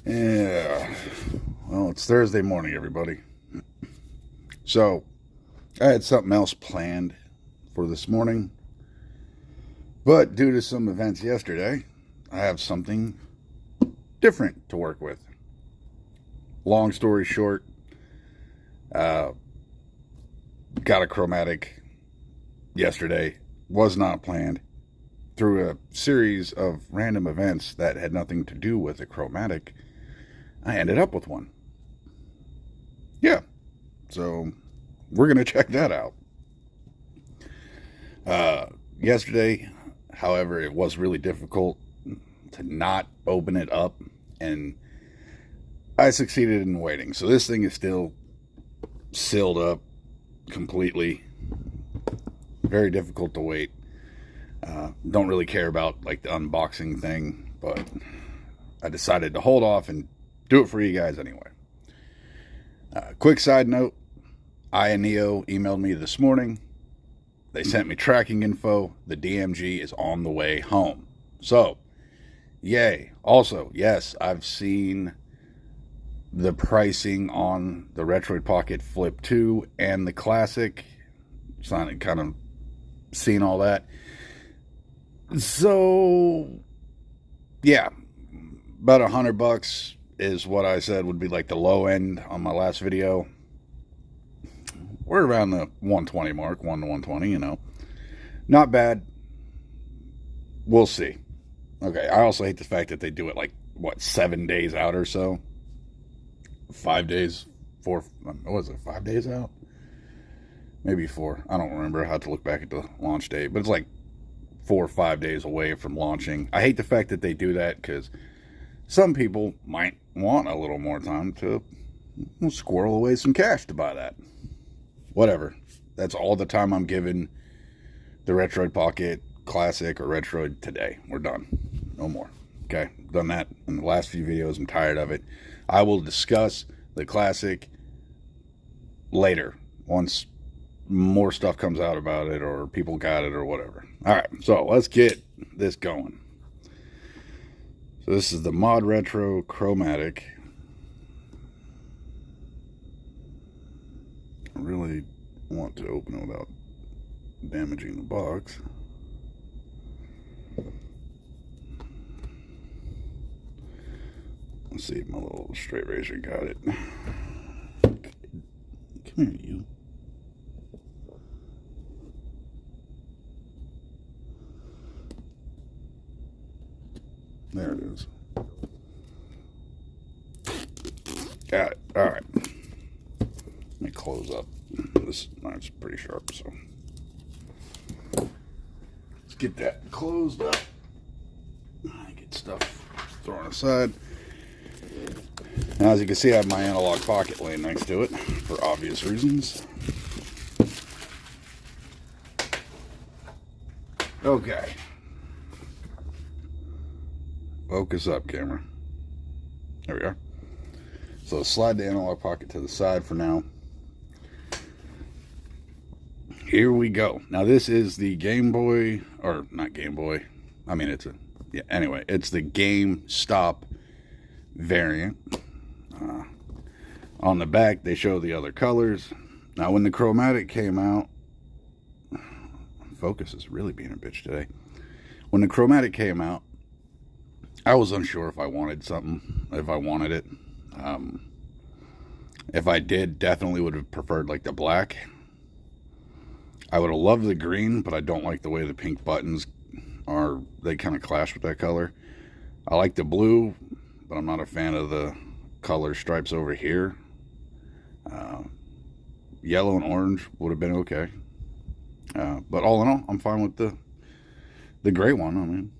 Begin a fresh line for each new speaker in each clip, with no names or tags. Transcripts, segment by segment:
Yeah. Well, it's Thursday morning, everybody. So, I had something else planned for this morning. But due to some events yesterday, I have something different to work with. Long story short, got a Chromatic yesterday. Was not planned. Through a series of random events that had nothing to do with a Chromatic, I ended up with one. Yeah. So, we're going to check that out. Yesterday, however, it was really difficult to not open it up, and I succeeded in waiting. So this thing is still sealed up completely. Very difficult to wait. Don't really care about like the unboxing thing, but I decided to hold off and do it for you guys anyway. Quick side note, Ayaneo emailed me this morning. They sent me tracking info. The DMG is on the way home. So, yay. Also, yes, I've seen the pricing on the Retroid Pocket Flip 2 and the Classic. Kind of seen all that. So, yeah, about $100 is what I said would be like the low end on my last video. We're around the 120 mark, 1 to 120, you know. Not bad. We'll see. Okay, I also hate the fact that they do it like, what, 7 days out or so? 5 days? 4, what was it, 5 days out? Maybe 4. I don't remember. I have to look back at the launch date. But it's like 4 or 5 days away from launching. I hate the fact that they do that because some people might want a little more time to squirrel away some cash to buy that. Whatever. That's all the time I'm giving the Retroid Pocket Classic or Retroid today. We're done. No more. Okay? Done that in the last few videos. I'm tired of it. I will discuss the Classic later once more stuff comes out about it or people got it or whatever. Alright, so let's get this going. So this is the Modretro Chromatic. I really want to open it without damaging the box. Let's see if my little straight razor got it. Come here, you. There it is. Got it. All right. Let me close up. This knife's pretty sharp, so let's get that closed up. Get stuff thrown aside. Now, as you can see, I have my analog pocket laying next to it for obvious reasons. Okay. Focus up, camera. There we are. So slide the analog pocket to the side for now. Here we go. Now this is the Game Boy, or not Game Boy. I mean, anyway, it's the GameStop variant. On the back, they show the other colors. Now, when the Chromatic came out, focus is really being a bitch today. When the Chromatic came out, I was unsure if I wanted something, if I wanted it. If I did, definitely would have preferred like the black. I would have loved the green, but I don't like the way the pink buttons are. They kind of clash with that color. I like the blue, but I'm not a fan of the color stripes over here. Yellow and orange would have been okay. But all in all, I'm fine with the gray one. I mean,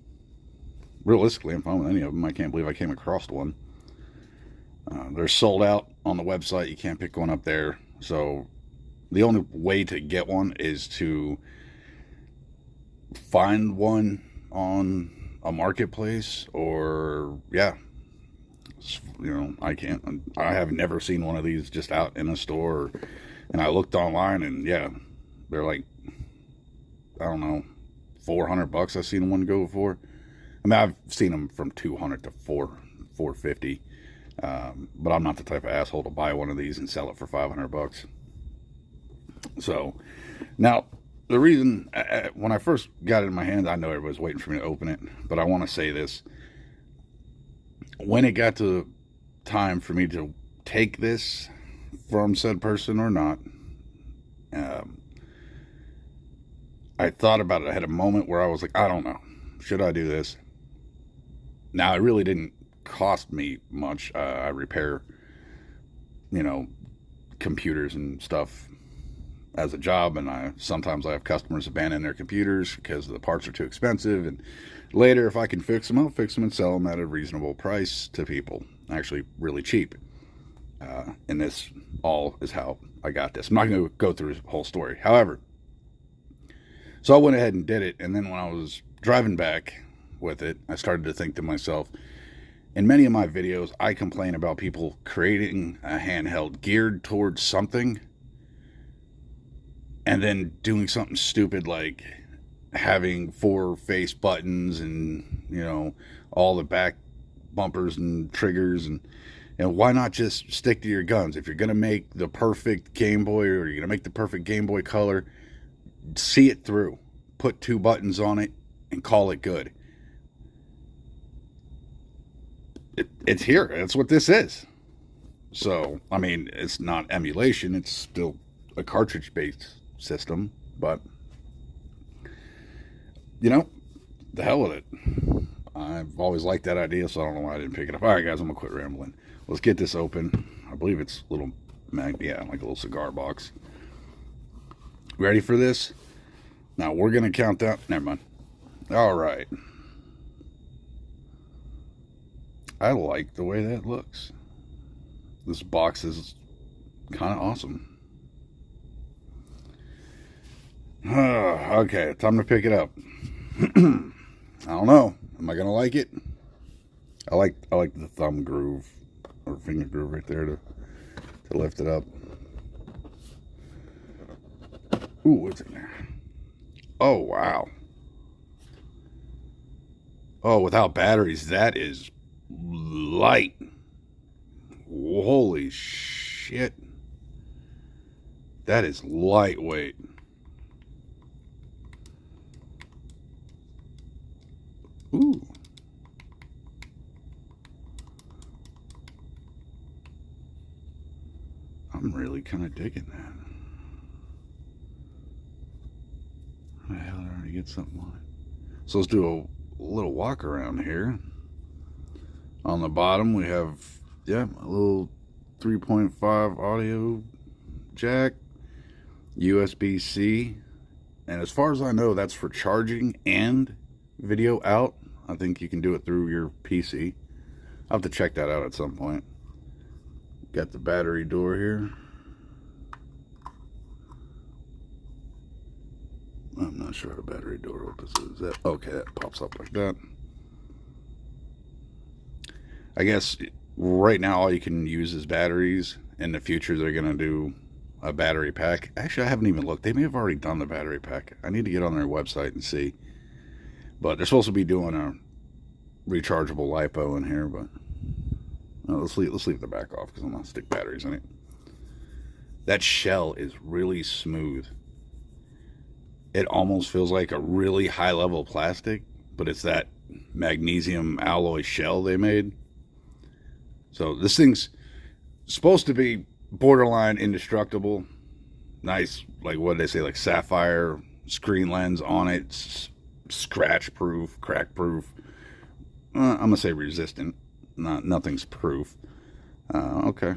realistically, I'm fine with any of them. I can't believe I came across one. They're sold out on the website. You can't pick one up there. So the only way to get one is to find one on a marketplace, or yeah, you know, I have never seen one of these just out in a store. And I looked online, and yeah, they're like, I don't know, $400 I've seen one go for. I mean, I've seen them from 200 to $450. But I'm not the type of asshole to buy one of these and sell it for 500 bucks. So now the reason when I first got it in my hands, I know everybody's waiting for me to open it, but I want to say this. When it got to time for me to take this from said person or not, I thought about it. I had a moment where I was like, I don't know. Should I do this? Now, it really didn't cost me much. I repair, computers and stuff as a job, and sometimes I have customers abandon their computers because the parts are too expensive, and later, if I can fix them, I'll fix them and sell them at a reasonable price to people. Actually, really cheap. And this all is how I got this. I'm not going to go through the whole story. However, so I went ahead and did it, and then when I was driving back with it, I started to think to myself, in many of my videos, I complain about people creating a handheld geared towards something and then doing something stupid like having 4 face buttons and, all the back bumpers and triggers. And why not just stick to your guns? If you're going to make the perfect Game Boy or you're going to make the perfect Game Boy Color, see it through. Put 2 buttons on it and call it good. It's here. That's what this is. So, I mean, it's not emulation. It's still a cartridge-based system. But, the hell with it. I've always liked that idea, so I don't know why I didn't pick it up. All right, guys, I'm going to quit rambling. Let's get this open. I believe it's a little, like a little cigar box. Ready for this? Now, we're going to count down. Never mind. All right. I like the way that looks. This box is kind of awesome. Okay, time to pick it up. I don't know. Am I gonna like it? I like the thumb groove or finger groove right there to lift it up. Ooh, what's in there? Oh, wow. Oh, without batteries, that is light. Holy shit. That is lightweight. Ooh. I'm really kind of digging that. How the hell did I already get something on it? So let's do a little walk around here. On the bottom we have, a little 3.5 audio jack, USB-C, and as far as I know, that's for charging and video out. I think you can do it through your PC. I'll have to check that out at some point. Got the battery door here. I'm not sure how the battery door opens. Is that okay? That pops up like that. I guess right now all you can use is batteries. In the future, they're gonna do a battery pack. Actually, I haven't even looked. They may have already done the battery pack. I need to get on their website and see. But they're supposed to be doing a rechargeable LiPo in here. But let's leave the back off because I'm gonna stick batteries in it. That shell is really smooth. It almost feels like a really high level plastic, but it's that magnesium alloy shell they made. So this thing's supposed to be borderline indestructible. Nice, like what did they say, like sapphire screen lens on it, scratch proof, crack proof. I'm gonna say resistant. Nothing's proof. Okay,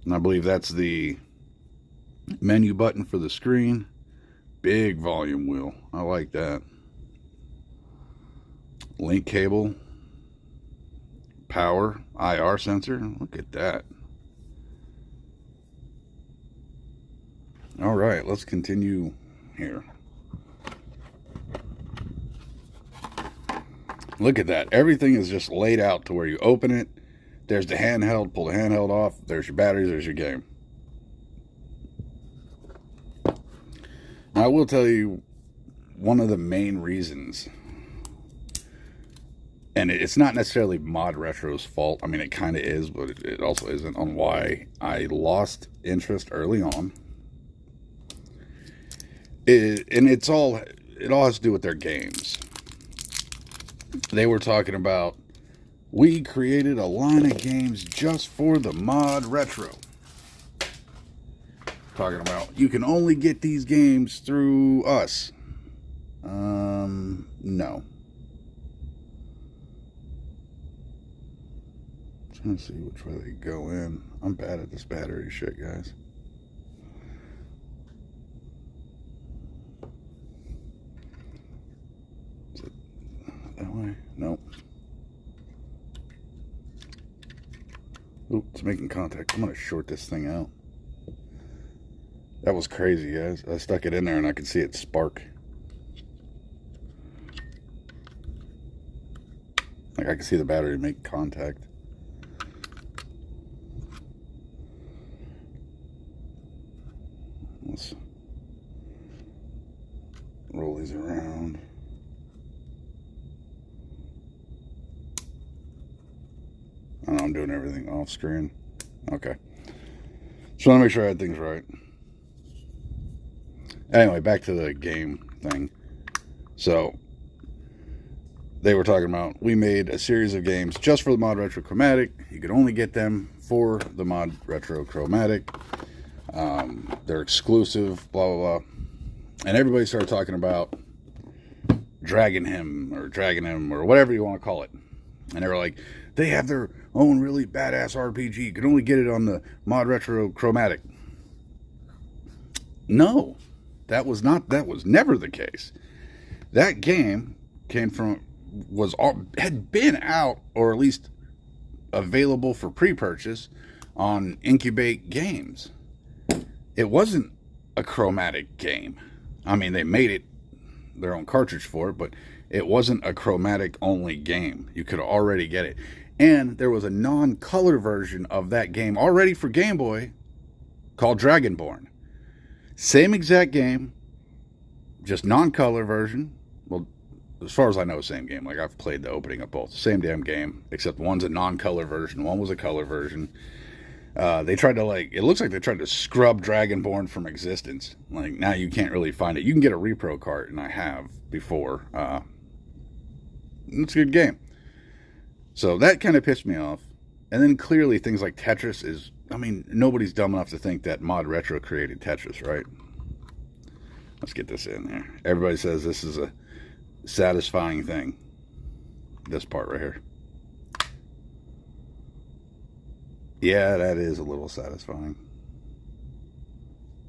and I believe that's the menu button for the screen. Big volume wheel. I like that. Link cable. Power. IR sensor. Look at that. All right, let's continue here. Look at that. Everything is just laid out to where you open it. There's the handheld. Pull the handheld off. There's your batteries. There's your game. Now, I will tell you one of the main reasons And it's not necessarily Modretro's fault. I mean, it kind of is, but it also isn't, on why I lost interest early on. It all has to do with their games. They were talking about, we created a line of games just for the Modretro. Talking about, you can only get these games through us. No. Trying to see which way they go in. I'm bad at this battery shit, guys. Is it that way? Nope. Oop, it's making contact. I'm gonna short this thing out. That was crazy, guys. I stuck it in there and I could see it spark. Like, I could see the battery make contact. Let's roll these around. I know I'm doing everything off screen. Okay. Just want to make sure I had things right. Anyway, back to the game thing. So, they were talking about, we made a series of games just for the Modretro Chromatic. You could only get them for the Modretro Chromatic. They're exclusive, blah, blah, blah. And everybody started talking about Dragon Him, or whatever you want to call it. And they were like, they have their own really badass RPG. You could only get it on the Modretro Chromatic. No, that was never the case. That game had been out, or at least available for pre-purchase on Incubate Games. It wasn't a Chromatic game. I mean, they made it their own cartridge for it, but it wasn't a Chromatic only game. You could already get it. And there was a non-color version of that game already for Game Boy called Dragonborn. Same exact game, just non-color version. Well, as far as I know, same game. Like, I've played the opening of both. Same damn game, except one's a non-color version, one was a color version. They tried to, it looks like they tried to scrub Dragonborn from existence. Like, now you can't really find it. You can get a repro cart, and I have before. It's a good game. So that kind of pissed me off. And then clearly things like Tetris is, I mean, nobody's dumb enough to think that Modretro created Tetris, right? Let's get this in there. Everybody says this is a satisfying thing. This part right here. Yeah, that is a little satisfying.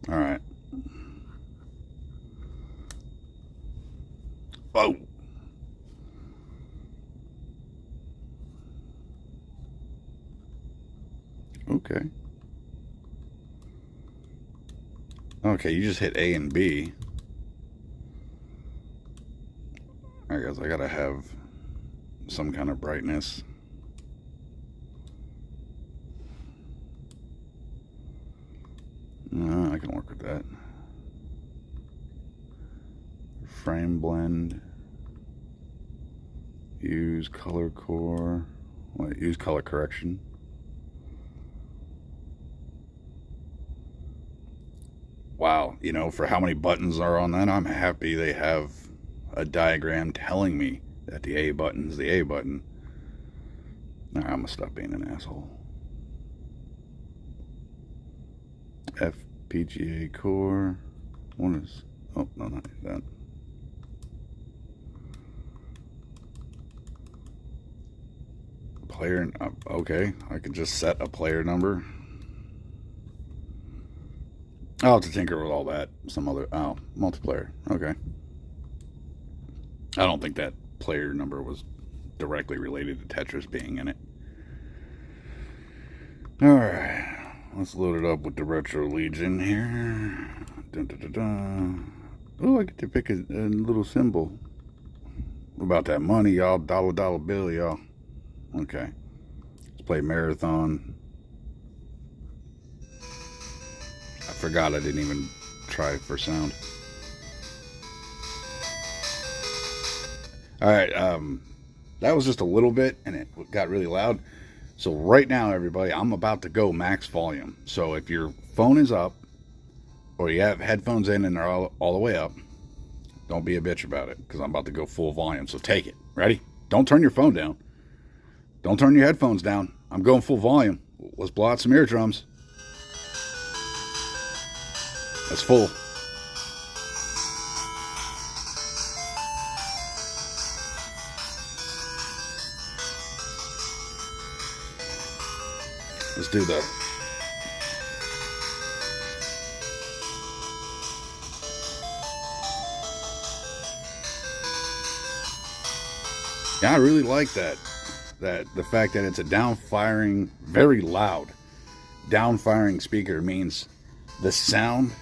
All right. Oh. Okay. Okay, you just hit A and B. I guess I gotta have some kind of brightness. I can work with that. Frame blend. Use color core. Wait, use color correction. Wow, you know, for how many buttons are on that, I'm happy they have a diagram telling me that the A button is the A button. Alright, I'm gonna stop being an asshole. FPGA core. One is, oh, no, not that. Player, okay, I can just set a player number. I'll have to tinker with all that. Some other, oh, multiplayer, okay. I don't think that player number was directly related to Tetris being in it. Alright. Let's load it up with the Retro Legion here. Dun, dun, dun, dun. Oh, I get to pick a little symbol. What about that money, y'all? Dollar bill, y'all. Okay. Let's play Marathon. I forgot I didn't even try for sound. Alright, That was just a little bit, and it got really loud. So right now, everybody, I'm about to go max volume. So if your phone is up, or you have headphones in and they're all the way up, don't be a bitch about it, because I'm about to go full volume. So take it. Ready? Don't turn your phone down. Don't turn your headphones down. I'm going full volume. Let's blow out some eardrums. That's full. Let's do that. Yeah, I really like that. The fact that it's a down-firing, very loud, down-firing speaker means the sound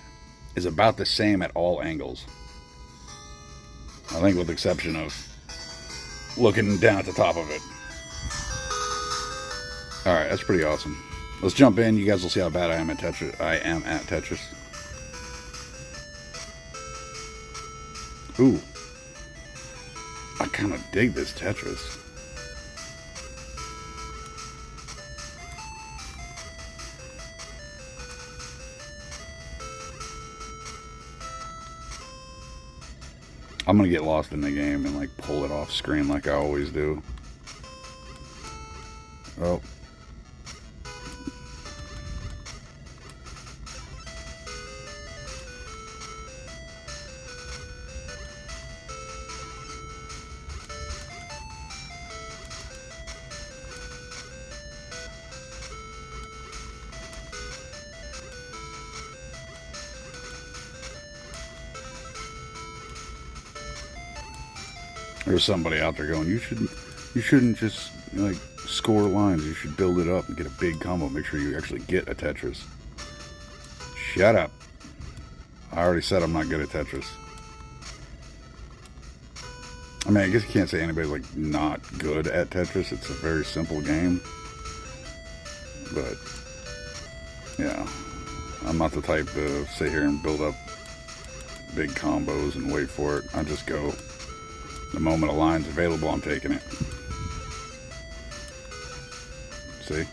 is about the same at all angles. I think with the exception of looking down at the top of it. Alright, that's pretty awesome. Let's jump in. You guys will see how bad I am at Tetris. Ooh. I kind of dig this Tetris. I'm gonna get lost in the game and like pull it off screen like I always do. Oh. There's somebody out there going, you shouldn't just like score lines. You should build it up and get a big combo. Make sure you actually get a Tetris. Shut up. I already said I'm not good at Tetris. I mean, I guess you can't say anybody's like not good at Tetris. It's a very simple game. But yeah, I'm not the type to sit here and build up big combos and wait for it. I just go. The moment a line's available, I'm taking it. See?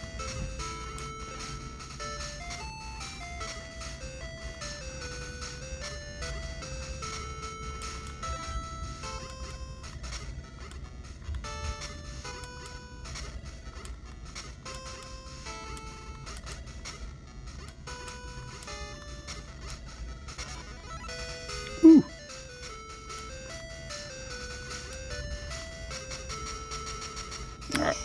Woo. Alright.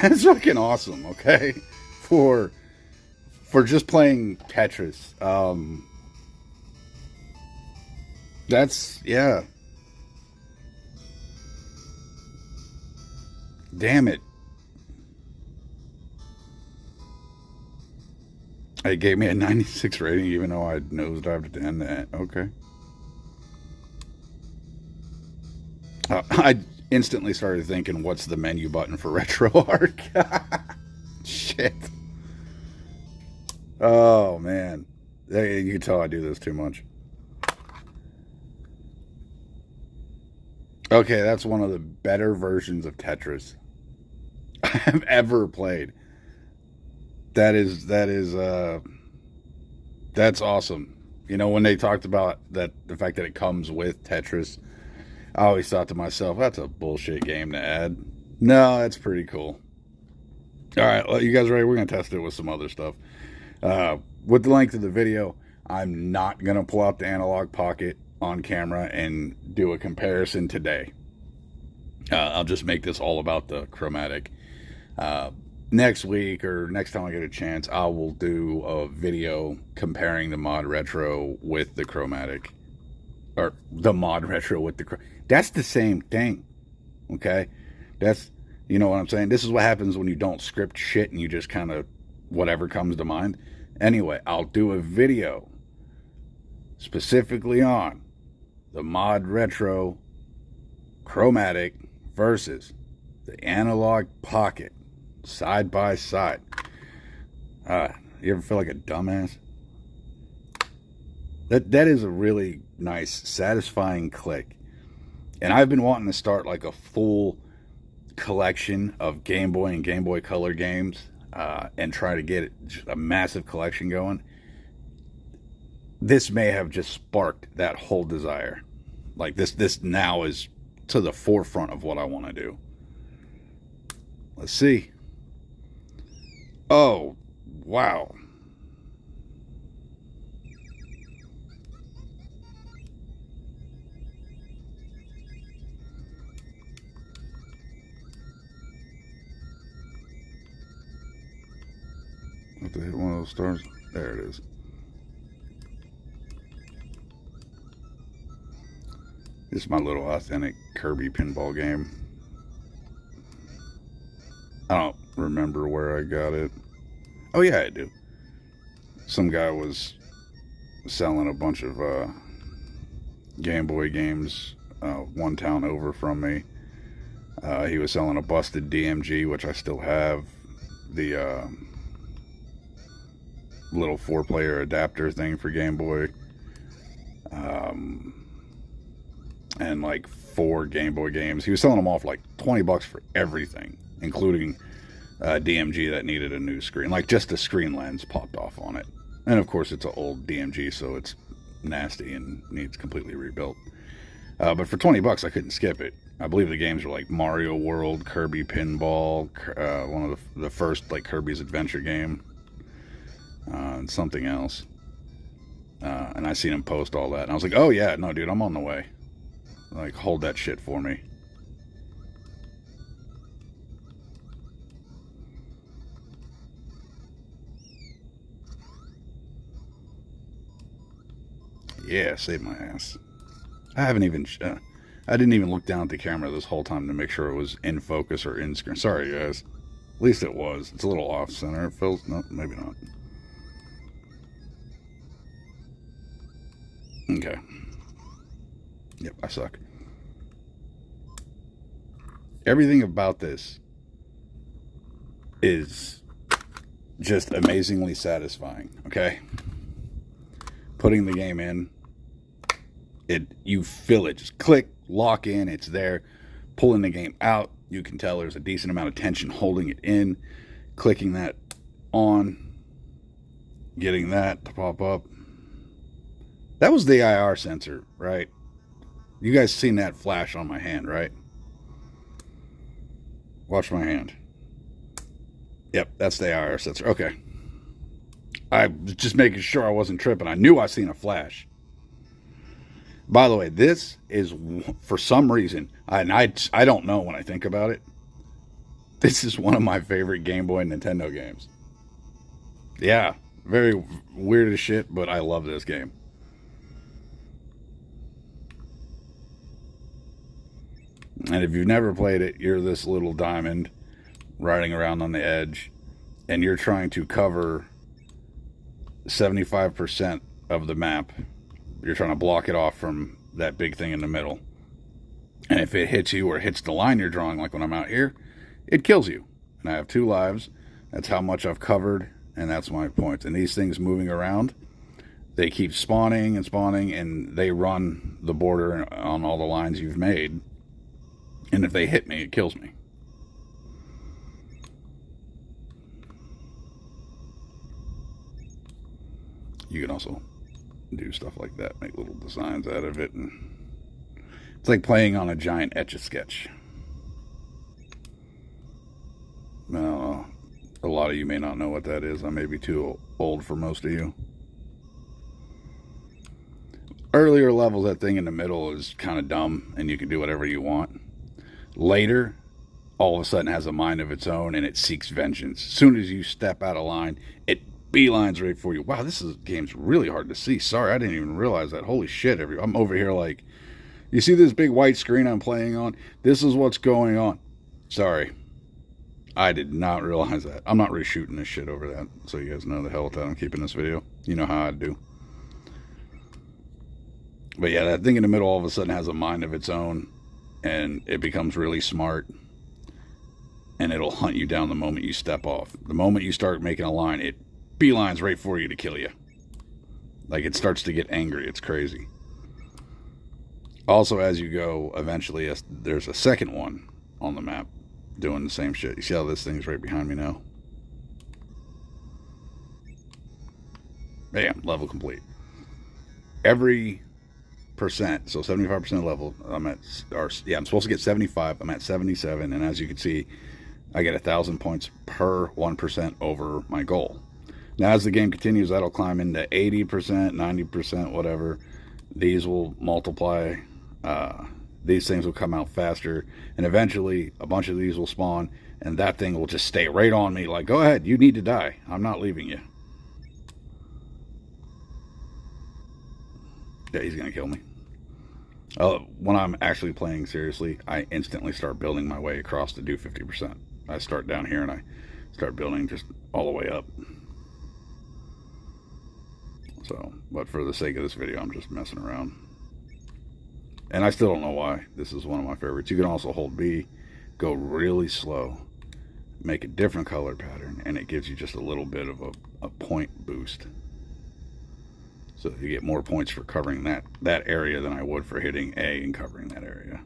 That's fucking awesome, okay? For just playing Tetris. That's, yeah. Damn it. It gave me a 96 rating even though I nosedived at the end of that. Okay. I instantly started thinking, what's the menu button for RetroArch? Shit. Oh, man. You can tell I do this too much. Okay, that's one of the better versions of Tetris I've ever played. That's awesome. You know, when they talked about the fact that it comes with Tetris, I always thought to myself, that's a bullshit game to add. No, that's pretty cool. All right, well, you guys ready? We're going to test it with some other stuff. With the length of the video, I'm not going to pull out the analog pocket on camera and do a comparison today. I'll just make this all about the Chromatic. Next week or next time I get a chance, I will do a video comparing the Modretro with the Chromatic. Or the Modretro with the... That's the same thing, okay? That's, you know what I'm saying? This is what happens when you don't script shit and you just kind of, whatever comes to mind. Anyway, I'll do a video specifically on the Modretro Chromatic versus the analog pocket, side by side. You ever feel like a dumbass? That is a really nice, satisfying click. And I've been wanting to start like a full collection of Game Boy and Game Boy Color games, and try to get a massive collection going. This may have just sparked that whole desire. Like this now is to the forefront of what I want to do. Let's see. Oh, wow. Have to hit one of those stars. There it is. This is my little authentic Kirby pinball game. I don't remember where I got it. Oh yeah, I do. Some guy was selling a bunch of Game Boy games one town over from me. He was selling a busted DMG, which I still have. The little 4-player adapter thing for Game Boy. And like 4 Game Boy games. He was selling them all for like $20 for everything, including DMG that needed a new screen. Like just the screen lens popped off on it. And of course it's an old DMG, so it's nasty and needs completely rebuilt. But for $20 I couldn't skip it. I believe the games were like Mario World, Kirby Pinball, one of the first like Kirby's Adventure game, and something else. And I seen him post all that, and I was like, oh yeah, no dude, I'm on the way. Like, hold that shit for me. Yeah, save my ass. I haven't even I didn't even look down at the camera this whole time to make sure it was in focus or in screen. Sorry guys. At least it was. It's a little off center. It feels, no, maybe not. Okay. Yep, I suck. Everything about this is just amazingly satisfying, okay? Putting the game in, you feel it. Just click, lock in, it's there. Pulling the game out, you can tell there's a decent amount of tension holding it in. Clicking that on, getting that to pop up. That was the IR sensor, right? You guys seen that flash on my hand, right? Watch my hand. Yep, that's the IR sensor. Okay. I was just making sure I wasn't tripping. I knew I seen a flash. By the way, this is, for some reason, and I don't know when I think about it, this is one of my favorite Game Boy and Nintendo games. Yeah, very weird as shit, but I love this game. And if you've never played it, you're this little diamond riding around on the edge, and you're trying to cover 75% of the map. You're trying to block it off from that big thing in the middle. And if it hits you or hits the line you're drawing, like when I'm out here, it kills you. And I have 2 lives. That's how much I've covered, and that's my point. And these things moving around, they keep spawning and spawning, and they run the border on all the lines you've made. And if they hit me, it kills me. You can also do stuff like that, make little designs out of it, and it's like playing on a giant Etch-a-Sketch. Now, a lot of you may not know what that is. I may be too old for most of you. Earlier levels, that thing in the middle is kind of dumb, and you can do whatever you want. Later, all of a sudden has a mind of its own, and it seeks vengeance. As soon as you step out of line, it beelines right for you. Wow, game's really hard to see. Sorry, I didn't even realize that. Holy shit, I'm over here like, you see this big white screen I'm playing on? This is what's going on. Sorry. I did not realize that. I'm not reshooting this shit over that, so you guys know the hell with that I'm keeping this video. You know how I do. But yeah, that thing in the middle all of a sudden has a mind of its own, and it becomes really smart, and it'll hunt you down the moment you step off. The moment you start making a line, it beelines right for you to kill you. Like, it starts to get angry. It's crazy. Also, as you go, eventually, there's a second one on the map doing the same shit. You see how this thing's right behind me now? Bam, level complete. Every percent, so 75% level, I'm supposed to get 75. I'm at 77, and as you can see, I get 1,000 points per 1% over my goal. Now, as the game continues, that'll climb into 80%, 90%, whatever. These will multiply. These things will come out faster, and eventually a bunch of these will spawn, and that thing will just stay right on me like, go ahead, you need to die. I'm not leaving you. Yeah, he's going to kill me. When I'm actually playing seriously, I instantly start building my way across to do 50%. I start down here and I start building just all the way up. So, but for the sake of this video, I'm just messing around. And I still don't know why. This is one of my favorites. You can also hold B, go really slow, make a different color pattern, and it gives you just a little bit of a point boost. So you get more points for covering that area than I would for hitting A and covering that area,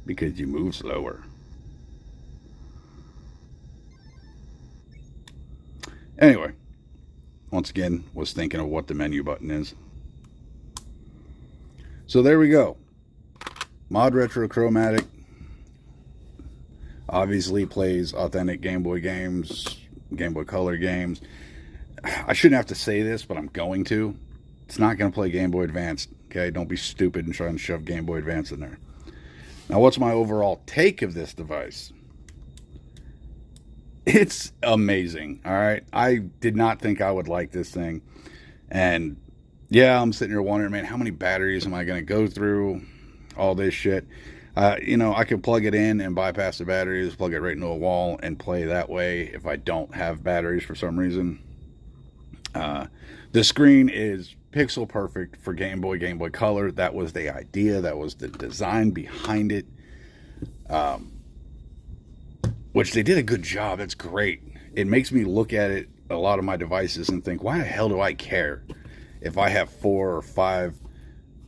because you move slower. Anyway, once again, was thinking of what the menu button is. So there we go. Modretro Chromatic obviously plays authentic Game Boy games, Game Boy Color games. I shouldn't have to say this, but I'm going to. It's not going to play Game Boy Advance, okay? Don't be stupid and try and shove Game Boy Advance in there. Now, what's my overall take of this device? It's amazing, all right? I did not think I would like this thing. And, yeah, I'm sitting here wondering, man, how many batteries am I going to go through? All this shit. You know, I could plug it in and bypass the batteries, plug it right into a wall, and play that way if I don't have batteries for some reason. The screen is pixel perfect for Game Boy, Game Boy Color. That was the idea. That was the design behind it. Which they did a good job. That's great. It makes me look at it, a lot of my devices, and think, why the hell do I care if I have 4 or 5,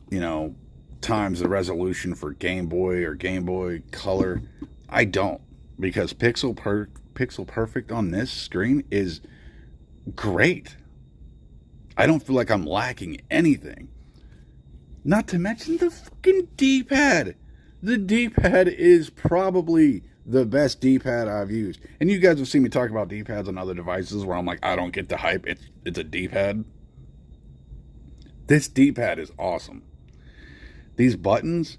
you know, times the resolution for Game Boy or Game Boy Color? I don't, because pixel perfect on this screen is great. I don't feel like I'm lacking anything. Not to mention the fucking D-pad. The D-pad is probably the best D-pad I've used. And you guys have seen me talk about D-pads on other devices where I'm like, I don't get the hype. It's a D-pad. This D-pad is awesome. These buttons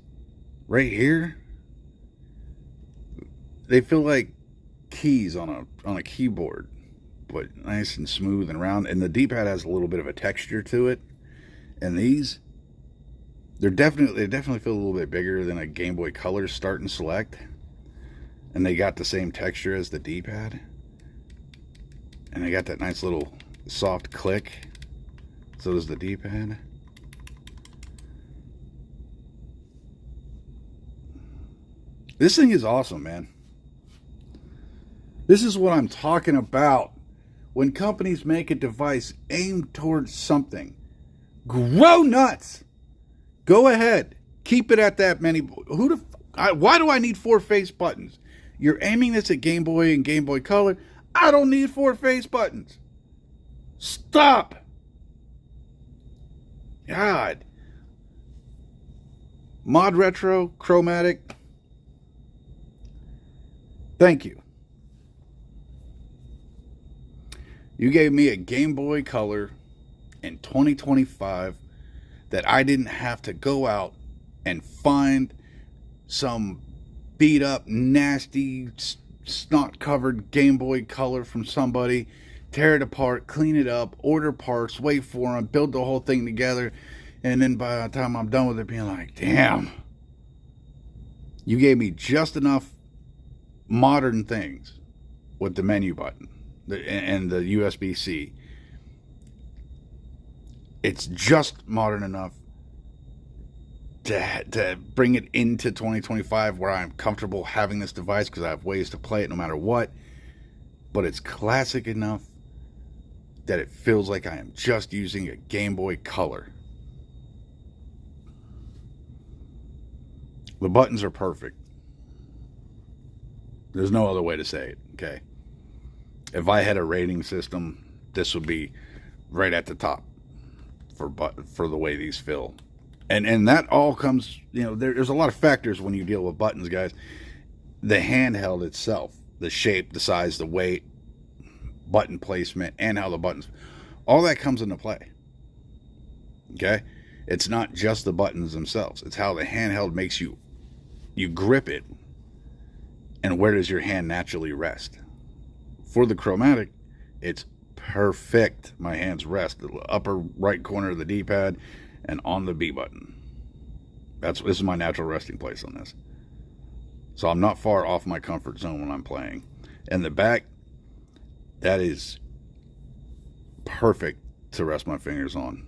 right here, they feel like keys on a keyboard, but nice and smooth and round. And the D-pad has a little bit of a texture to it. And these, they definitely feel a little bit bigger than a Game Boy Color Start and Select. And they got the same texture as the D-pad. And they got that nice little soft click. So does the D-pad. This thing is awesome, man. This is what I'm talking about. When companies make a device aimed towards something, grow nuts. Go ahead. Keep it at that many. Why do I need 4 face buttons? You're aiming this at Game Boy and Game Boy Color. I don't need 4 face buttons. Stop. God. Modretro, Chromatic. Thank you. You gave me a Game Boy Color in 2025 that I didn't have to go out and find some beat up, nasty, snot-covered Game Boy Color from somebody, tear it apart, clean it up, order parts, wait for them, build the whole thing together, and then by the time I'm done with it, being like, damn, you gave me just enough modern things with the menu button and the USB-C. It's just modern enough to bring it into 2025 where I'm comfortable having this device because I have ways to play it no matter what. But it's classic enough that it feels like I am just using a Game Boy Color. The buttons are perfect. There's no other way to say it, okay? If I had a rating system, this would be right at the top for the way these feel. And that all comes, you know, there's a lot of factors when you deal with buttons, guys. The handheld itself, the shape, the size, the weight, button placement, and how the buttons, all that comes into play. Okay? It's not just the buttons themselves. It's how the handheld makes you grip it, and where does your hand naturally rest. For the Chromatic, it's perfect. My hands rest the upper right corner of the D-pad and on the B button. This is my natural resting place on this. So I'm not far off my comfort zone when I'm playing. And the back, that is perfect to rest my fingers on.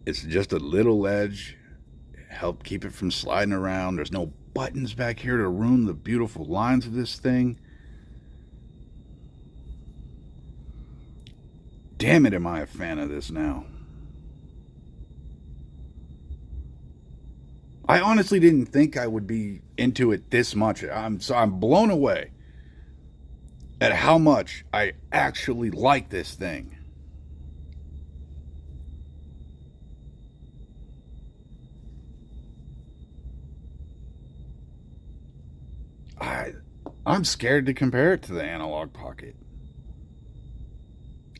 It's just a little ledge, help keep it from sliding around. There's no buttons back here to ruin the beautiful lines of this thing. Damn it, am I a fan of this now. I honestly didn't think I would be into it this much. I'm blown away at how much I actually like this thing. I'm scared to compare it to the Analog Pocket.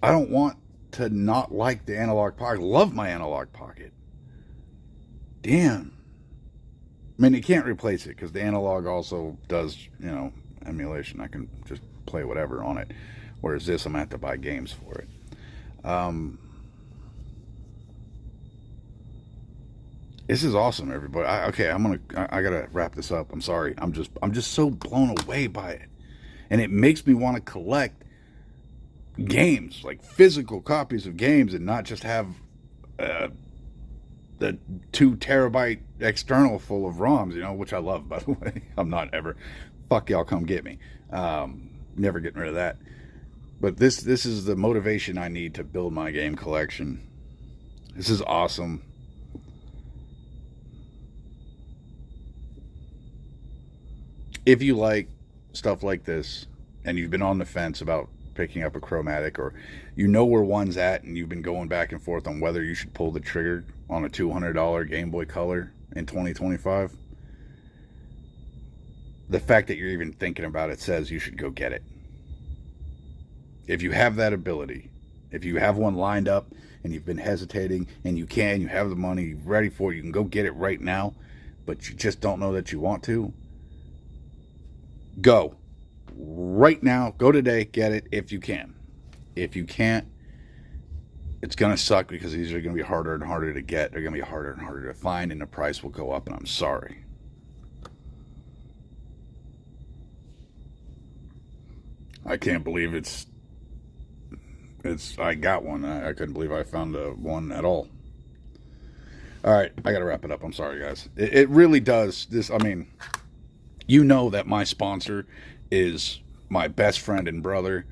I don't want to not like the Analog Pocket. I love my Analog Pocket. Damn. I mean, you can't replace it because the Analog also does, you know, emulation. I can just play whatever on it. Whereas this, I'm going to have to buy games for it. This is awesome, everybody. Okay, I gotta wrap this up. I'm sorry. I'm just so blown away by it, and it makes me want to collect games, like physical copies of games, and not just have the 2 terabyte external full of ROMs. You know, which I love, by the way. I'm not ever. Fuck y'all, come get me. Never getting rid of that. But this is the motivation I need to build my game collection. This is awesome. If you like stuff like this, and you've been on the fence about picking up a Chromatic, or you know where one's at, and you've been going back and forth on whether you should pull the trigger on a $200 Game Boy Color in 2025, the fact that you're even thinking about it says you should go get it. If you have that ability, if you have one lined up and you've been hesitating, and you have the money, you're ready for it, you can go get it right now, but you just don't know that you want to, go. Right now, go today, get it if you can. If you can't, it's going to suck because these are going to be harder and harder to get. They're going to be harder and harder to find, and the price will go up, and I'm sorry. I can't believe I got one. I couldn't believe I found one at all. All right, I got to wrap it up. I'm sorry, guys. It really does. I mean, you know that my sponsor is my best friend and brother,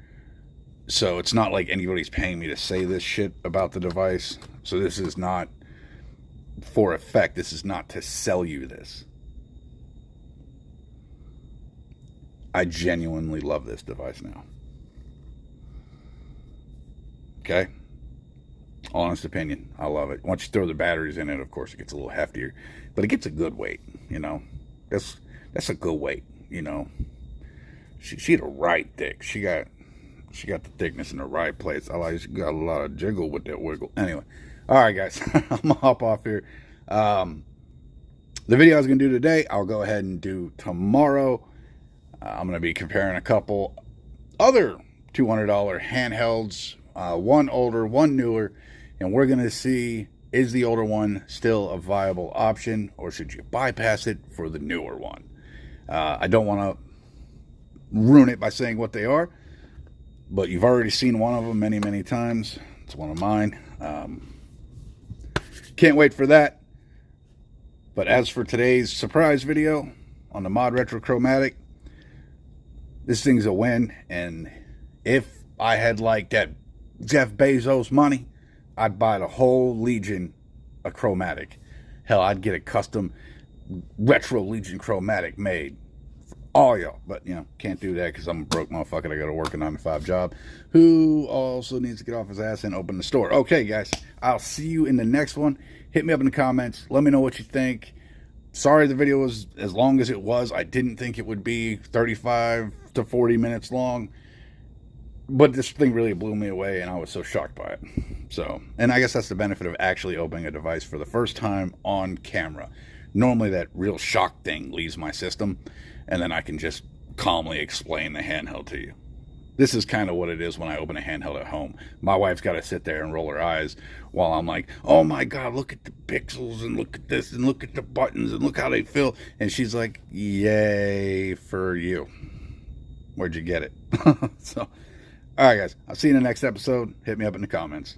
so it's not like anybody's paying me to say this shit about the device. So this is not for effect. This is not to sell you this. I genuinely love this device now. Okay? Honest opinion. I love it. Once you throw the batteries in it, of course, it gets a little heftier, but it gets a good weight, you know. That's a good weight, you know. She the right thick. She got the thickness in the right place. She got a lot of jiggle with that wiggle. Anyway, all right, guys, I'm gonna hop off here. The video I was gonna do today, I'll go ahead and do tomorrow. I'm gonna be comparing a couple other $200 handhelds, one older, one newer, and we're gonna see, is the older one still a viable option, or should you bypass it for the newer one? I don't want to ruin it by saying what they are, but you've already seen one of them many, many times. It's one of mine. Can't wait for that. But as for today's surprise video on the Modretro Chromatic, this thing's a win. And if I had like that Jeff Bezos money, I'd buy the whole Legion of Chromatic. Hell, I'd get a custom retro Legion Chromatic made for all y'all. But, you know, can't do that because I'm a broke motherfucker. I got to work a 9-to-5 job who also needs to get off his ass and open the store. Okay, guys, I'll see you in the next one. Hit me up in the comments. Let me know what you think. Sorry the video was as long as it was. I didn't think it would be 35 to 40 minutes long. But this thing really blew me away, and I was so shocked by it. So, and I guess that's the benefit of actually opening a device for the first time on camera. Normally that real shock thing leaves my system, and then I can just calmly explain the handheld to you. This is kind of what it is when I open a handheld at home. My wife's got to sit there and roll her eyes while I'm like, oh my God, look at the pixels and look at this and look at the buttons and look how they feel. And she's like, yay for you. Where'd you get it? So, all right, guys, I'll see you in the next episode. Hit me up in the comments.